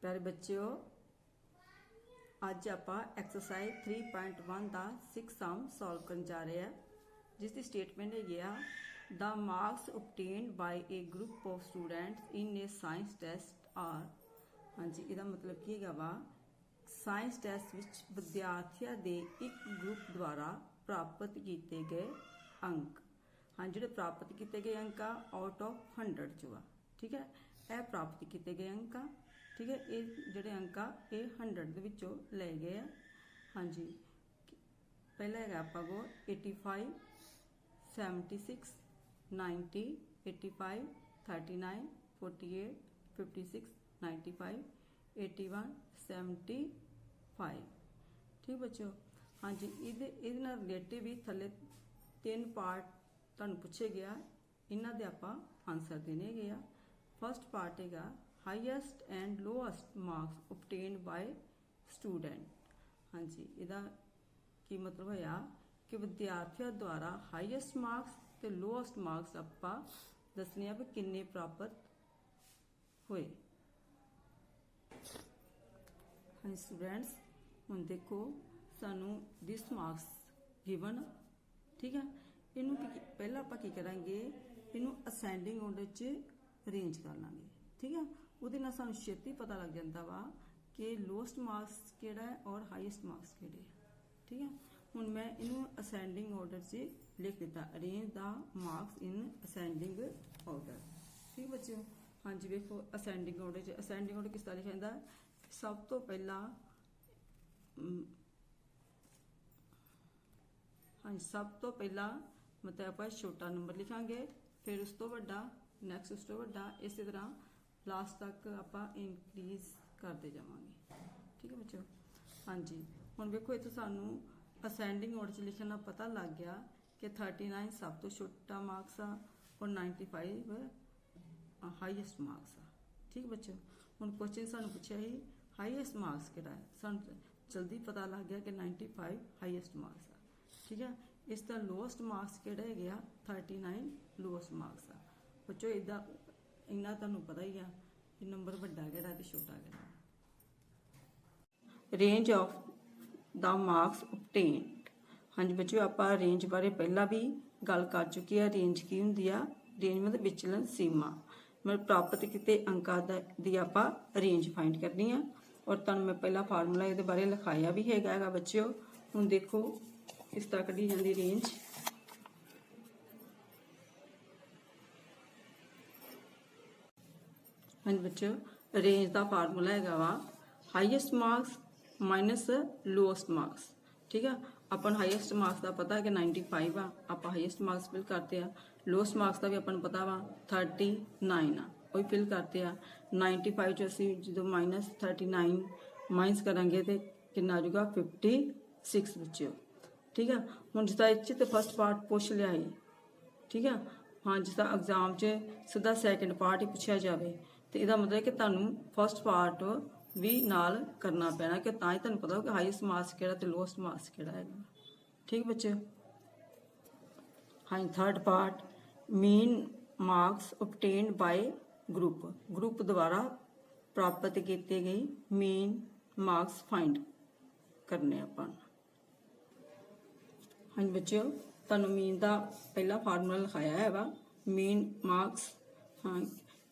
प्यारे बच्चों, अज आप एक्सरसाइज 3.1 का 6 सम सॉल्व करने जा रहे हैं, जिसकी स्टेटमेंट है the marks obtained by a group of students in a science test are। हाँ जी, इसका मतलब की है वा साइंस टैसट विच विद्यार्थियों के एक ग्रुप द्वारा प्राप्त किए गए अंक। हाँ, जो प्राप्त किए गए अंक आउट ऑफ 100 चो आ, ठीक है। यह प्राप्त किए गए अंक, ठीक है, ये जोड़े अंक ये 100 विचों ले गए हैं। हाँ जी, पहला है आप को 85, 76, 90, 85, 39, 48, 56, 95, 81, 75, ठीक बच्चों। हाँ जी, ये रिलेटिव भी थले 3 पार्ट तुहानू पूछे गया, इन्हों के आप आंसर देने गए। फर्स्ट पार्ट है highest and lowest marks obtained by student. हाँ जी, इसका की मतलब होया कि विद्यार्थियों द्वारा हाईएस्ट मार्क्स ते लोएस्ट मार्क्स आप दसने भी किन्ने प्राप्त हुए। हाँ स्टूडेंट्स, हम देखो सानू दिस मार्क्स गिवन, ठीक है। इनू पहला आप की करांगे, इनू असेंडिंग ऑर्डर च अरेंज कर लांगे, ठीक है। उहदे नाल सानू छेती पता लग जाता वा कि लोएस्ट मार्क्स केड़ा है और हाईएस्ट मार्क्स केड़े है, ठीक है। हुण मैं इनू असेंडिंग ऑर्डर च लिख दिता, arrange the marks in ascending order, ठीक बच्चों। हाँ जी, देखो असेंडिंग ऑर्डर च असेंडिंग ऑर्डर किस तरह लिखा जाता है। सब तो पहला हाँ जी, सब तो पहला मतलब आप छोटा नंबर लिखांगे, फिर उस तो वड्डा, नैक्सट उस तो वड्डा, इसी तरह लास्ट तक आप इनक्रीज करते जावांगे, ठीक है बच्चों। हाँ जी, हुण देखो इत्थे सानू असेंडिंग ऑर्डर च लिखना पता लग गया कि 39 सब तो छोटा मार्क्स आ और 95 हाईएस्ट मार्क्स आ, ठीक बच्चों। हुण क्वेश्चन सानू पूछा ही हाईएस्ट मार्क्स किहड़ा है, सानू जल्दी पता लग गया कि 95 हाईएस्ट मार्क्स आ, ठीक है। इसका लोएस्ट मार्क्स किहड़ा है गया 39 लोएस्ट मार्क्स आ बच्चों। इन्ना तुहानू पता ही है कि नंबर वड्डा किहड़ा ते छोटा किहड़ा। Range of the marks obtained। हाँ जी बच्चों, आप रेंज बारे पहला भी गल कर चुके हैं। रेंज की होंदी आ, रेंज मतलब विचलन सीमा, मतलब प्राप्त किए अंकों की आप रेंज फाइंड करनी है। और तुहानू मैं पहला फार्मूला ये बारे लिखाया भी है बच्चों। हुण देखो इस तरह कढ़ी जाती रेंज। हाँ जी बच्चों, रेंज का फार्मूला है वा highest marks minus lowest marks, ठीक है। अपन हाईएस्ट मार्क्स का पता है कि 95 आ, आप हाईएस्ट मार्क्स फिल करते हैं। लोएस्ट मार्क्स का भी अपन पता वा 39 आ, वही फिल करते हैं। 95 जो असी जो माइनस 39 माइनस करांगे तो कितना आ जाएगा 56 बच्चों, ठीक है। हुण जिसका इस तो फर्स्ट पार्ट पूछ लिया है, ठीक है। हाँ, जिसका एग्जाम च सीधा सैकेंड पार्ट ही पूछा जाए तो यदा मतलब कि तुहानू फर्स्ट पार्ट भी नाल करना पैना कि तां ही तुहानू पता हो कि हाईएस्ट मार्क्स किहड़ा ते लोएस्ट मार्क्स किहड़ा है, ठीक बच्चे। हाँ, third part mean marks obtained bye group, group द्वारा प्राप्त किए गए मीन मार्क्स फाइंड करने अपन। हाँ बच्चों, तुहानू मीन का पहला फार्मूला लिखाया है वा मीन मार्क्स। हाँ,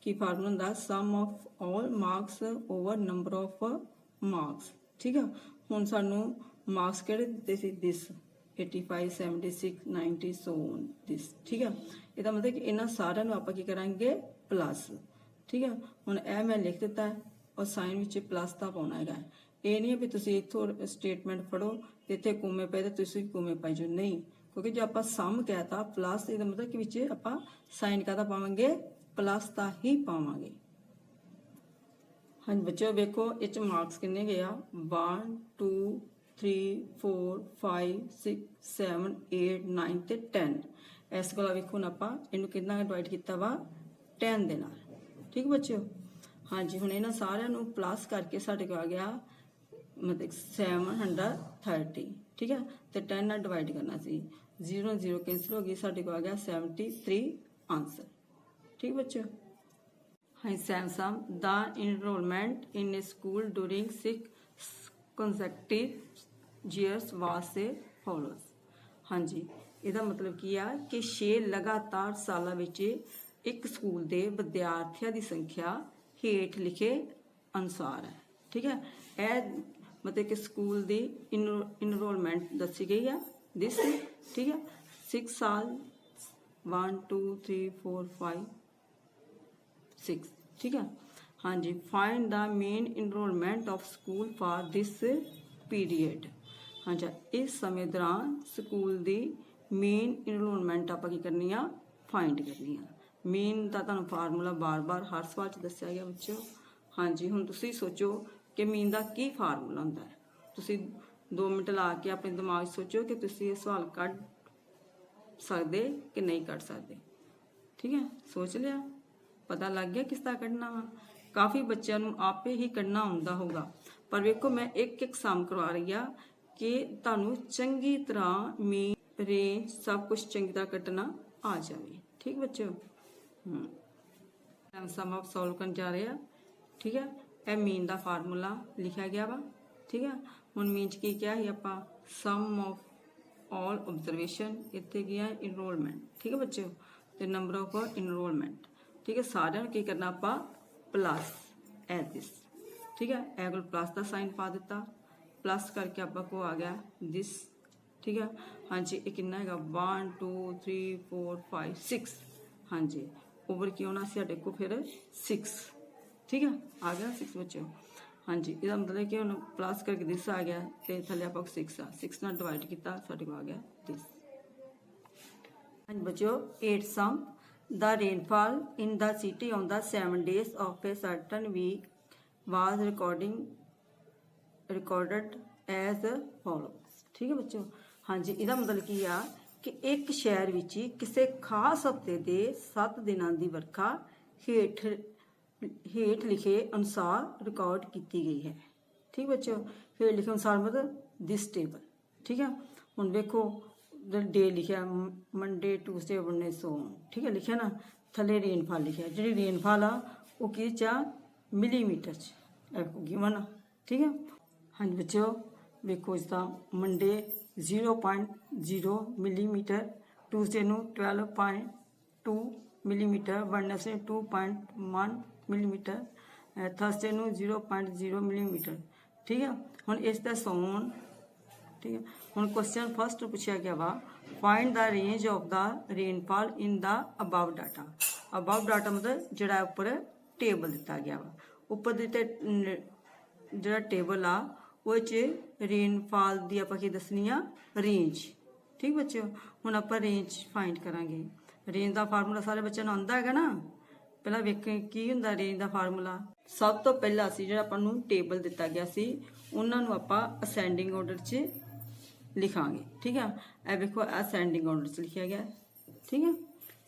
की फार्मूला होंदा sum of all marks over number of marks, ठीक है। हुण सानू मार्क्स किहड़े दित्ते सी दिस 85, 76, 90 सो ऑन दिस, ठीक है। इसका मतलब कि इन्हां सारिਆਂ ਨੂੰ ਆਪਾਂ ਕੀ ਕਰਾਂਗੇ प्लस, ठीक है। हुण ਇਹ मैं लिख दिता है और साइन विच प्लस का पाउणा हैगा। ਇਹ नहीं है भी तुसीं इत्थों स्टेटमेंट पढ़ो ते इत्थे कूमे पए ते तुसीं कूमे पाई जाओ, नहीं, क्योंकि जो आप सम कहता प्लस इसका मतलब कि विच आप साइन काहदा पावांगे प्लस का ही पावांगे। हाँ बच्चों देखो इस मार्क्स किन्ने गया 1 2 3 4 5 6 7 8 9 ते 10। इस गला वेखो ना आप इनू कितना डिवाइड किया वा 10 दे नाल, ठीक बच्चों। हाँ जी, हुण इन्हां सारिਆਂ ਨੂੰ प्लस करके साडे को आ गया मतलब 730, ठीक है। तो 10 नाल डिवाइड करना सी, 0 कैंसिल हो गई, साडे को आ गया 73 आंसर, ठीक बच्चों। Hi Samsung, the enrollment in a school during 6 consecutive years was as follows। ਹਾਂਜੀ, ਇਹਦਾ ਮਤਲਬ ਕੀ ਆ ਕਿ 6 ਲਗਾਤਾਰ ਸਾਲਾਂ ਵਿੱਚ ਇੱਕ ਸਕੂਲ ਦੇ ਵਿਦਿਆਰਥੀਆਂ ਦੀ ਸੰਖਿਆ ਹੇਠ ਲਿਖੇ ਅਨੁਸਾਰ ਹੈ। ਠੀਕ ਹੈ, ਇਹ ਮਤਲਬ ਕਿ ਸਕੂਲ ਦੀ ਇਨਰੋਲਮੈਂਟ ਦੱਸੀ ਗਈ ਆ ਦਿਸ। ਠੀਕ ਹੈ, 6 ਸਾਲ 1 2 3 4 5 6। ठीक है, हाँ जी। Find the mean enrollment of school for this period. हाँ जी, इस समय दौरान स्कूल की मेन इनरोलमेंट आप की करनी आ, फाइंड करनी आ। मेन का तुहानू फार्मूला बार बार हर सवाल च दस्सिया गया बच्चों। हाँ जी, हुण तुसीं सोचो कि मेन का की फार्मूला हुंदा है। तुसीं 2 मिनट ला के अपने दिमाग सोचो कि तुसीं ये सवाल कढ सकदे कि नहीं कढ सकदे। ठीक है, सोच लिया, पता लग गया किस तरह कढ़ना वा। काफ़ी बच्चों नूं आपे ही कढ़ना आउंदा होगा, पर वेखो मैं एक एक सम करवा रही आ कि तुहानूं चंगी तरह मीन रेंज सब कुछ चंगी तरह कटना आ जाए। ठीक बच्चों, सम आप सॉल्व करन जा रहे हैं। ठीक है, यह मीन का फार्मूला लिखा गया वा। ठीक है, हुण मीन च की क्या है आपां सम ऑफ ऑल ऑब्जरवेशन, इत्थे की है इनरोलमेंट। ठीक है बच्चों, तो नंबर ऑफ इनरोलमेंट। ठीक है, सारे की करना आप प्लस एज दिस। ठीक है, ए को प्लस का साइन पा दिता, प्लस करके आपको आ गया दिस। ठीक है, हाँ जी, ये कितना है 1 2 3 4 5 6। हाँ जी, ओवर की होना साढ़े को फिर 6। ठीक है, आ गया 6 बच्चों। हाँ जी, इसका मतलब कि हम प्लस करके दिस आ गया, तो थले आप 6 आ 6 ना डिवाइड किया, साढ़े को आ गया दिस। हाँ बच्चों, 8 सम। The rainfall in the city on the 7 days of a certain week was recorded as follows। ठीक है बच्चों, हाँ जी, ਇਹਦਾ ਮਤਲਬ ਕੀ ਆ ਕਿ ਇੱਕ ਸ਼ਹਿਰ ਵਿੱਚ ਕਿਸੇ ਖਾਸ ਹਫ਼ਤੇ ਦੇ 7 ਦਿਨਾਂ ਦੀ ਵਰਖਾ ਹੇਠ ਲਿਖੇ ਅਨੁਸਾਰ ਰਿਕਾਰਡ ਕੀਤੀ ਗਈ ਹੈ। ਠੀਕ ਬੱਚਿਓ, ਹੇਠ ਲਿਖੇ ਅਨੁਸਾਰ ਮਤਲਬ ਦਿਸ ਟੇਬਲ। ਠੀਕ ਹੈ, ਹੁਣ ਵੇਖੋ डे लिखा मंडे ट्यूसडे वनडे सो। ठीक है, लिखा ना थले रेनफॉल लिखा, जी रेनफॉल आ वो कि चा मिलीमीटर च गिवन आ। ठीक है, हाँ जी बच्चों, वेखो इसका मंडे 0.0 मिलीमीटर, ट्यूसडे नू 12.2 मिलीमीटर, वनडे 2.1 मिलीमीटर, थर्सडे नू 0.0 मिलीमीटर। ठीक है, हुण इसका सोन। ठीक है, हुण क्वेश्चन फर्स्ट पूछा गया वा find the range of the rainfall in the above data. Above data मतलब जिहड़ा उपर टेबल दिता गया वा, उपर दिते जिहड़ा टेबल आ वो च रेनफॉल दी आपां की दसनी आ रेंज। ठीक बच्चों, हुण आपां रेंज फाइंड करांगे। रेंज का फार्मूला सारे बच्चों नूं आंदा है ना। पहला वेखें की हुंदा रेंज का फार्मूला। सब तो पहला सी जिहड़ा आपां नूं टेबल दिता गया सी उन्हां नूं आपां असेंडिंग ऑर्डर च लिखांगे। ठीक है, ए देखो असेंडिंग ऑर्डर च लिखा गया। ठीक है,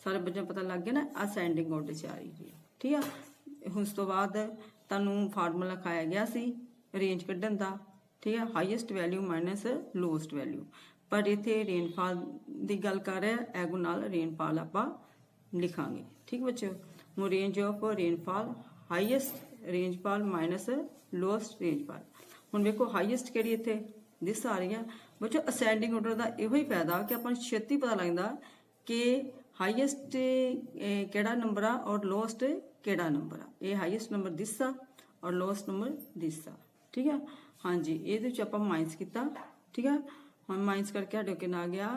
सारे बच्चों पता लग गया ना असेंडिंग ऑर्डर च आ रही है। ठीक है, उस तो बाद तुहानूं फार्मूला लिखाया गया सी रेंज कढ़न दा। ठीक है, highest value minus lowest value, पर इत्थे रेनफॉल की गल कर रहा है, एगो नाल रेनफॉल आपां लिखांगे। ठीक बच्चों, हुण range of rainfall highest rainfall minus lowest rainfall. हुण देखो हाईएस्ट किहड़ी इत्थे दिस आ रही है बच्चों। असेंडिंग ऑर्डर का यो ही फायदा कि अपन छेती पता लगता कि हाईएस्ट केड़ा नंबर आ और लोएस्ट केड़ा नंबर आ। ये हाईएस्ट नंबर दिस आ और लोएस्ट नंबर दिस आ। ठीक है, हाँ जी, ये आप माइनस किया। ठीक है, हम माइनस करके साढ़े कितना आ गया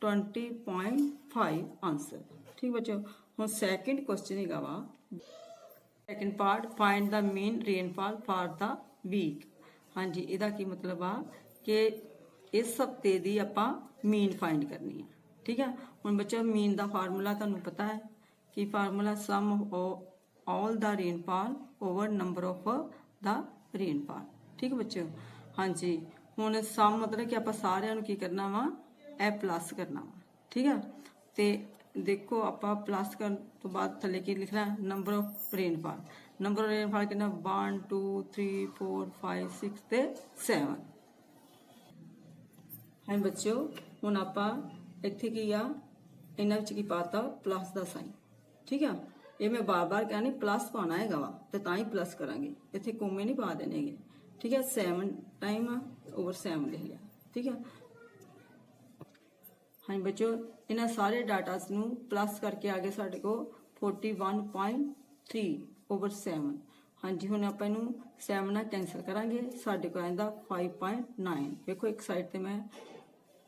20.5 आंसर। ठीक बच्चों, हम सैकेंड क्वेश्चन है वा second part find the mean rainfall for the week. हाँ जी, इसका की मतलब आ कि इस हफ्ते की आपां मीन फाइंड करनी है। ठीक है, हुण बच्चों मीन का फार्मूला तुहानूं पता है कि formula sum of all the rainfall over number of the rainfall. ठीक है बच्चों, हाँ जी, हुण सम मतलब कि आपां सारिआं नूं की करना वा ए प्लस करना वा। ठीक है, तो देखो आपां प्लस करन तो बाद थले की लिखना number of rainfall. Number of rainfall कितना 1 2 3 4 5 6 ते 7। हाँ बच्चों, हुण आपां इत्थे की आ इन्हां विच की पाता प्लस का साइन। ठीक है, ਇਹ ਮੈਂ ਬਾਰ-ਬਾਰ ਕਹਿੰਦੀ ਪਲੱਸ ਪਾਉਣਾ ਹੈਗਾ ਵਾ ਤੇ ਤਾਂ ਹੀ ਪਲੱਸ ਕਰਾਂਗੇ, ਇੱਥੇ ਕੋਮੇ ਨਹੀਂ ਪਾ ਦੇਣੇ ਹੈਗੇ। ਠੀਕ ਹੈ, 7 ਟਾਈਮ ਓਵਰ 7 ਲਿਖ ਲਿਆ। ਠੀਕ ਹੈ, ਹਾਂਜੀ ਬੱਚੋ ਇਹਨਾਂ ਸਾਰੇ ਡਾਟਾਸ ਨੂੰ ਪਲੱਸ ਕਰਕੇ ਆ ਗਏ ਸਾਡੇ ਕੋਲ 41.3 ਓਵਰ 7। ਹਾਂਜੀ ਹੁਣ ਆਪਾਂ ਇਹਨੂੰ 7 ਨਾਲ ਕੈਂਸਲ ਕਰਾਂਗੇ, ਸਾਡੇ ਕੋਲ ਆਉਂਦਾ 5.9। ਵੇਖੋ ਇੱਕ ਸਾਈਡ ਤੇ ਮੈਂ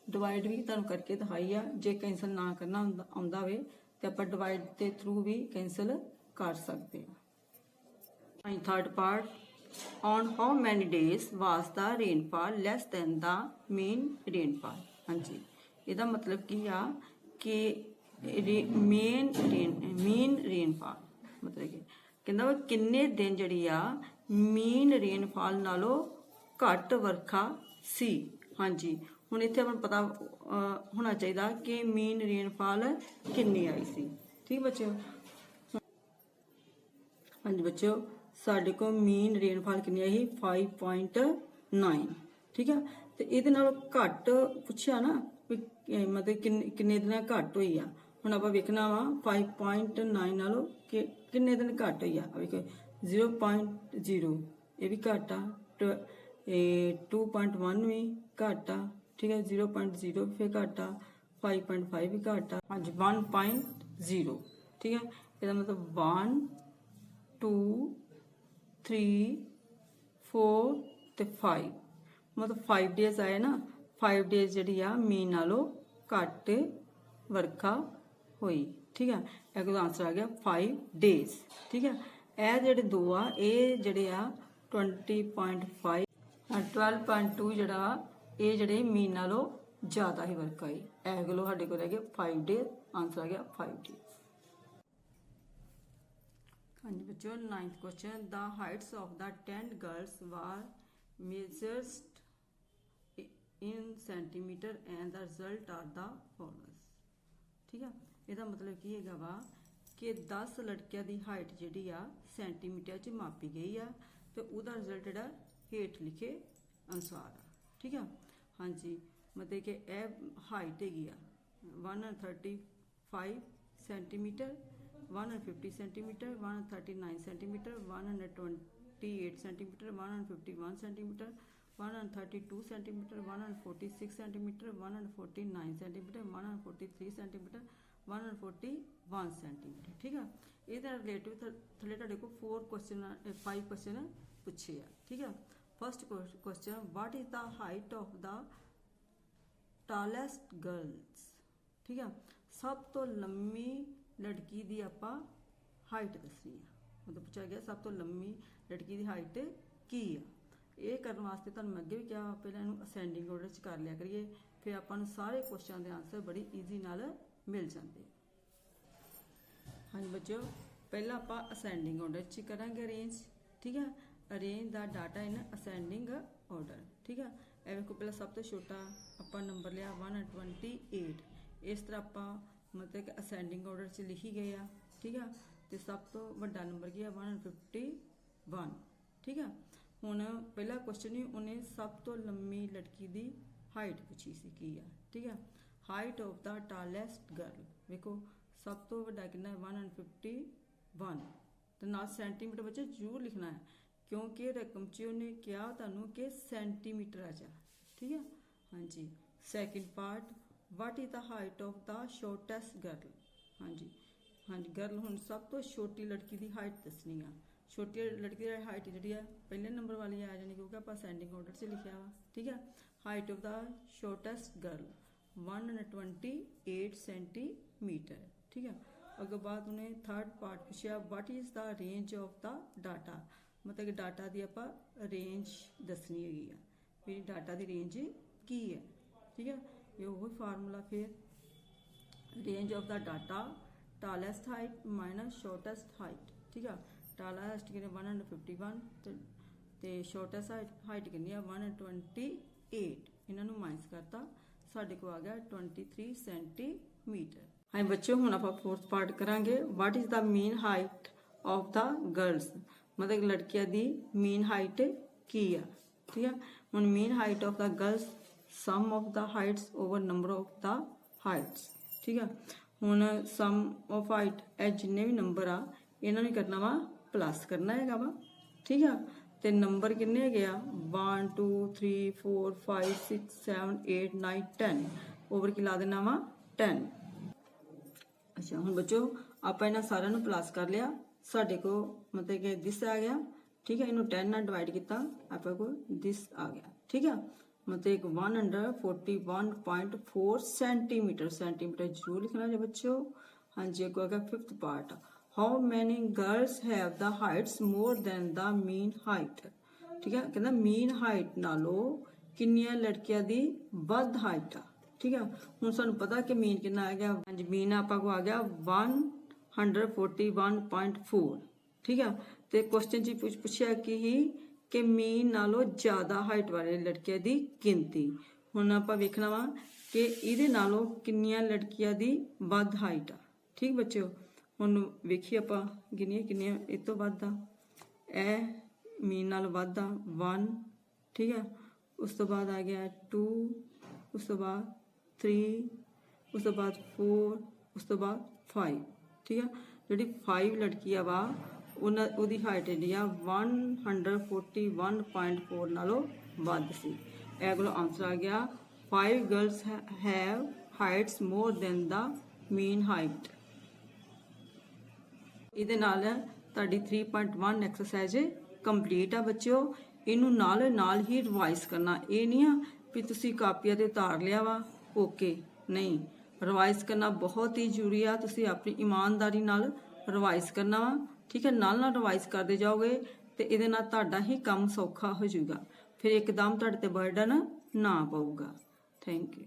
ਡਿਵਾਈਡ ਵੀ ਤੁਹਾਨੂੰ ਕਰਕੇ ਦਿਖਾਈ ਆ। ਜੇ ਕੈਂਸਲ ਨਾ ਕਰਨਾ ਆਉਂਦਾ ਹੋਵੇ ਤੇ ਆਪਾਂ ਡਿਵਾਈਡ ਦੇ ਥਰੂ ਵੀ ਕੈਂਸਲ ਕਰ ਸਕਦੇ ਹਾਂ। ਹਾਂਜੀ third part, on how many days was the rainfall less than the mean rainfall। ਹਾਂਜੀ ਇਹਦਾ ਮਤਲਬ ਕੀ ਆ ਕਿ ਮੇਨ ਰੇਨਫਾਲ ਮਤਲਬ ਕਿ ਕਹਿੰਦਾ ਕਿੰਨੇ ਦਿਨ ਜਿਹੜੀ ਆ ਮੀਨ ਰੇਨਫਾਲ ਨਾਲੋਂ ਘੱਟ ਵਰਖਾ ਸੀ। ਹਾਂਜੀ ਹੁਣ ਇੱਥੇ ਆਪਾਂ ਨੂੰ ਪਤਾ ਹੋਣਾ ਚਾਹੀਦਾ ਕਿ ਮੀਨ ਰੇਨਫਾਲ ਕਿੰਨੀ ਆਈ ਸੀ। ਠੀਕ ਬੱਚਿਓ, ਹਾਂਜੀ ਬੱਚਿਓ ਸਾਡੇ ਕੋਲ ਮੀਨ ਰੇਨਫਾਲ ਕਿੰਨੀ ਆਈ 5.9। ਠੀਕ ਆ, ਤੇ ਇਹਦੇ ਨਾਲੋਂ ਘੱਟ ਪੁੱਛਿਆ ਨਾ ਮਤਲਬ ਕਿੰਨੇ ਦਿਨਾਂ ਘੱਟ ਹੋਈ ਆ। ਹੁਣ ਆਪਾਂ ਵੇਖਣਾ ਵਾ 5.9 ਨਾਲੋਂ ਕਿੰਨੇ ਦਿਨ ਘੱਟ ਹੋਈ ਆ। ਵੇਖੋ 0.0 ਇਹ ਵੀ ਘੱਟ ਆ, 2.1 ਵੀ ਘੱਟ ਆ। ਠੀਕ ਹੈ, 0.0 ਫਿਰ ਘੱਟ ਆ, 5.5 ਵੀ ਘੱਟ ਆ। ਹਾਂਜੀ 1.0। ਠੀਕ ਹੈ, ਇਹਦਾ ਮਤਲਬ 1 2 3 4 ਤੇ 5 ਮਤਲਬ 5 ਡੇਜ਼ ਆਏ ਨਾ। 5 ਡੇਜ਼ ਜਿਹੜੀ ਆ ਮੀਨ ਨਾਲੋਂ ਘੱਟ ਵਰਖਾ ਹੋਈ। ਠੀਕ ਹੈ, ਇਹਦਾ ਆਨਸਰ ਆ ਗਿਆ 5 ਡੇਜ਼। ਠੀਕ ਹੈ, ਇਹ ਜਿਹੜੇ ਦੋ ਆ ਇਹ ਜਿਹੜੇ ਆ 20.5 12.2 ਜਿਹੜਾ ਇਹ ਜਿਹੜੇ ਮੀਨ ਨਾਲੋਂ ਜ਼ਿਆਦਾ ਹੀ ਵਰਖਾ ਹੋਈ। ਇਹ ਗਲੋ ਸਾਡੇ ਕੋਲ ਰਹਿ ਗਿਆ 5 ਡੇਜ਼। ਆਨਸਰ ਆ ਗਿਆ 5 ਡੇਜ਼। ਹਾਂਜੀ ਬੱਚੋ 9th question, the heights of the 10 girls were measured in centimeter and the result are the following। ਠੀਕ ਆ, ਇਹਦਾ ਮਤਲਬ ਕੀ ਹੈਗਾ ਵਾ ਕਿ 10 ਲੜਕਿਆਂ ਦੀ ਹਾਈਟ ਜਿਹੜੀ ਆ ਸੈਂਟੀਮੀਟਰ 'ਚ ਮਾਪੀ ਗਈ ਆ ਤੇ ਉਹਦਾ ਰਿਜ਼ਲਟ ਜਿਹੜਾ ਹੇਠ ਲਿਖੇ ਅਨੁਸਾਰ ਆ। ਠੀਕ ਆ, ਹਾਂਜੀ ਮਤਲਬ ਕਿ ਇਹ ਹਾਈਟ ਹੈਗੀ ਆ 135 centimetre, 150 centimetre, 139 centimetre, 128 centimetre, 151 centimetre, 132 centimetre, 146 centimetre, 149 centimetre, 143 centimetre, 141 centimetre. ਠੀਕ ਆ, ਇਹਦਾ ਰਿਲੇਟਿਵ ਥੱਲੇ ਤੁਹਾਡੇ ਕੋਲ 5 ਕੁਐਸਚਨ ਪੁੱਛੇ ਆ। ਠੀਕ ਆ, first question, what is the height of the tallest girls. ਠੀਕ ਆ, ਸਭ ਤੋਂ ਲੰਮੀ ਲੜਕੀ ਦੀ ਆਪਾਂ ਹਾਈਟ ਦੱਸਣੀ ਆ। ਮਤਲਬ ਪੁੱਛਿਆ ਗਿਆ ਸਭ ਤੋਂ ਲੰਮੀ ਲੜਕੀ ਦੀ ਹਾਈਟ ਕੀ ਆ। ਇਹ ਕਰਨ ਵਾਸਤੇ ਤੁਹਾਨੂੰ ਮੈਂ ਅੱਗੇ ਵੀ ਕਿਹਾ ਪਹਿਲਾਂ ਇਹਨੂੰ ਅਸੈਂਡਿੰਗ ਆਰਡਰ 'ਚ ਕਰ ਲਿਆ ਕਰੀਏ, ਫਿਰ ਆਪਾਂ ਨੂੰ ਸਾਰੇ ਕੁਐਸਚਨ ਦੇ ਆਨਸਰ ਬੜੀ ਈਜ਼ੀ ਨਾਲ ਮਿਲ ਜਾਂਦੇ। ਹਾਂਜੀ ਬੱਚਿਓ ਪਹਿਲਾਂ ਆਪਾਂ ਅਸੈਂਡਿੰਗ ਆਰਡਰ 'ਚ ਕਰਾਂਗੇ ਅਰੇਂਜ। ਠੀਕ ਆ, ਅਰੇਂਜ ਦਾ ਡਾਟਾ ਇਨ ਅਸੈਂਡਿੰਗ ਆਰਡਰ। ਠੀਕ ਆ, ਇਹ ਵੇਖੋ ਪਹਿਲਾਂ ਸਭ ਤੋਂ ਛੋਟਾ ਆਪਾਂ ਨੰਬਰ ਲਿਆ 128। ਇਸ ਤਰ੍ਹਾਂ ਆਪਾਂ ਮਤਲਬ ਕਿ ਅਸੈਂਡਿੰਗ ਆਰਡਰ 'ਚ ਲਿਖੀ ਗਏ ਆ। ਠੀਕ ਆ, ਤੇ ਸਭ ਤੋਂ ਵੱਡਾ ਨੰਬਰ ਕੀ ਆ 151। ਠੀਕ ਆ, ਹੁਣ ਪਹਿਲਾ ਕੁਐਸਚਨ ਹੀ ਉਹਨੇ ਸਭ ਤੋਂ ਲੰਮੀ ਲੜਕੀ ਦੀ ਹਾਈਟ ਪੁੱਛੀ ਸੀ ਕੀ ਆ। ਠੀਕ ਆ, ਹਾਈਟ ਆਫ ਦਾ ਟਾਲੈਸਟ ਗਰਲ ਵੇਖੋ ਸਭ ਤੋਂ ਵੱਡਾ ਕਿੰਨਾ 151 ਤੇ ਨਾਲ ਸੈਂਟੀਮੀਟਰ ਵਿੱਚ ਜ਼ਰੂਰ ਲਿਖਣਾ ਹੈ ਕਿਉਂਕਿ ਰਕਮ 'ਚ ਉਹਨੇ ਕਿਹਾ ਤੁਹਾਨੂੰ ਕਿ ਸੈਂਟੀਮੀਟਰ ਚ। ਠੀਕ ਹੈ, ਹਾਂਜੀ second part, what is the height of the shortest girl. ਹਾਂਜੀ ਹਾਂਜੀ ਗਰਲ ਹੁਣ ਸਭ ਤੋਂ ਛੋਟੀ ਲੜਕੀ ਦੀ ਹਾਈਟ ਦੱਸਣੀ ਆ। ਛੋਟੀ ਲੜਕੀ ਦੀ ਹਾਈਟ ਜਿਹੜੀ ਆ ਪਹਿਲੇ ਨੰਬਰ ਵਾਲੀ ਆ ਜਾਣੀ ਕਿਉਂਕਿ ਆਪਾਂ ਅਸੈਂਡਿੰਗ ਆਰਡਰ 'ਚ ਲਿਖਿਆ ਵਾ। ਠੀਕ ਹੈ, height of the shortest girl 128 centimetre. ਠੀਕ ਹੈ, ਅੱਗੇ ਬਾਅਦ ਉਹਨੇ ਥਰਡ ਪਾਰਟ ਪੁੱਛਿਆ what is the range of the data, ਮਤਲਬ ਕਿ ਡਾਟਾ ਦੀ ਆਪਾਂ ਰੇਂਜ ਦੱਸਣੀ ਹੈਗੀ ਆ ਵੀ ਡਾਟਾ ਦੀ ਰੇਂਜ ਕੀ ਹੈ। ਠੀਕ ਹੈ, ਇਹ ਉਹ ਫਾਰਮੂਲਾ ਫਿਰ range of the data tallest height minus shortest height. ਠੀਕ ਆ, ਟਾਲੈਸਟ ਕਿੰਨੇ 151 ਤੇ ਸ਼ੋਰਟੈਸਟ ਹਾਈਟ ਕਿੰਨੀ ਆ 128। ਇਹਨਾਂ ਨੂੰ ਮਾਈਨਸ ਕਰਤਾ ਸਾਡੇ ਕੋਲ ਆ ਗਿਆ 23 ਸੈਂਟੀਮੀਟਰ। ਹਾਂ ਬੱਚਿਓ ਹੁਣ ਆਪਾਂ ਫੋਰਥ ਪਾਰਟ ਕਰਾਂਗੇ ਵਾਟ is the mean height of the girls, ਮਤਲਬ ਲੜਕੀਆਂ ਦੀ ਮੀਨ ਹਾਈਟ ਕੀ ਆ। ਠੀਕ ਆ, ਹੁਣ mean height of the girls sum of the heights over number of the heights. ਠੀਕ ਆ, ਹੁਣ ਸਮ ਆਫ ਹਾਈਟ ਇਹ ਜਿੰਨੇ ਵੀ ਨੰਬਰ ਆ ਇਹਨਾਂ ਨੂੰ ਕਰਨਾ ਵਾ ਪਲੱਸ ਕਰਨਾ ਹੈਗਾ ਵਾ, ਠੀਕ ਆ। ਤੇ ਨੰਬਰ ਕਿੰਨੇ ਹੈਗੇ ਆ 1 2 3 4 5 6 7 8 9 10 ਓਵਰ ਕੀ ਲਾ ਦੇਣਾ ਵਾ 10। ਅੱਛਾ ਹੁਣ ਬੱਚੋ ਆਪਾਂ ਇਹਨਾਂ ਸਾਰਿਆਂ ਨੂੰ ਪਲੱਸ ਕਰ ਲਿਆ, ਸਾਡੇ ਕੋ ਮਤਲਬ ਕਿ ਦਿਸ ਆ ਗਿਆ, ਠੀਕ ਹੈ। ਇਹਨੂੰ 10 ਨਾਲ ਡਿਵਾਈਡ ਕੀਤਾ, ਆਪਾਂ ਕੋ ਦਿਸ ਆ ਗਿਆ, ਠੀਕ ਹੈ। मतलब 141.4 सेंटीमीटर, सेंटीमीटर जरूर लिखना है बच्चों। हाँ जी, अगो आगे fifth part, how many girls have the Heights more than the mean height, ठीक है। कहना मीन हाइट नालों किन्नियां लड़कियां दी वध हाइट आ, ठीक है। हुण सानू पता कि मीन कितना आ गया, हाँ जी मीन आपां को आ गया 141.4, ठीक है। तो क्वेश्चन जी पूछा कि मीन नालों ज़्यादा हाइट वाले लड़कियां दी गिनती। हुण आपां वेखना वा कि इहदे नालों किन्नियां लड़कियां दी वध हाइट आ, ठीक बच्चों। हुण वेखिए आपां गिनिए किन्नियां इस तों वध आ, ए मीन नालों वध आ 1, ठीक है। उस तो बाद आ गया 2, उस तो बाद 3, उस तो बाद 4, उस तो बाद 5, ठीक है। जिहड़ी 5 लड़कियां वा ਉਹਦੀ ਹਾਈਟ ਜਿਹੜੀ ਆ 141.4 ਨਾਲੋਂ ਵੱਧ ਸੀ। ਇਹ ਕੋਲ ਆਨਸਰ ਆ ਗਿਆ 5 girls have heights more than the mean height. ਇਹਦੇ ਨਾਲ ਤੁਹਾਡੀ 3.1 ਐਕਸਰਸਾਈਜ਼ ਕੰਪਲੀਟ ਆ ਬੱਚਿਓ। ਇਹਨੂੰ ਨਾਲ ਹੀ ਰਿਵਾਈਜ਼ ਕਰਨਾ, ਇਹ ਨਹੀਂ ਆ ਵੀ ਤੁਸੀਂ ਕਾਪੀਆਂ ਤੇ ਉਤਾਰ ਲਿਆ ਵਾ ਓਕੇ, ਨਹੀਂ, ਰਿਵਾਈਜ਼ ਕਰਨਾ ਬਹੁਤ ਹੀ ਜ਼ਰੂਰੀ ਆ। ਤੁਸੀਂ ਆਪਣੀ ਇਮਾਨਦਾਰੀ ਨਾਲ ਰਿਵਾਈਜ਼ ਕਰਨਾ ਵਾ, ठीक है। नाल रिवाइज करते जाओगे तो ये तुहाडा ही काम सौखा हो जाएगा, फिर एकदम तुहाडे ते बर्डन ना पऊगा। Thank you.